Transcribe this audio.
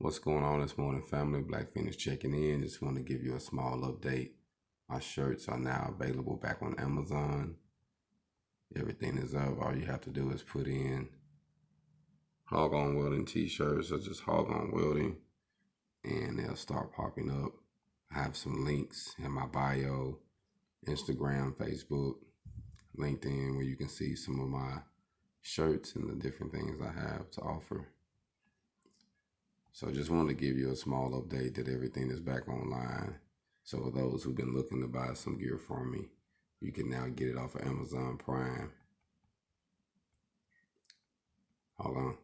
What's going on this morning, family? Black Phoenix checking in. Just want to give you a small update. My shirts are now available back on Amazon. Everything is up. All you have to do is put in HogOn Welding t-shirts or just HogOn Welding, and they'll start popping up. I have some links in my bio, Instagram, Facebook, LinkedIn, where you can see some of my shirts and the different things I have to offer. So just wanted to give you a small update that everything is back online. So for those who've been looking to buy some gear from me, you can now get it off of Amazon Prime. Hold on.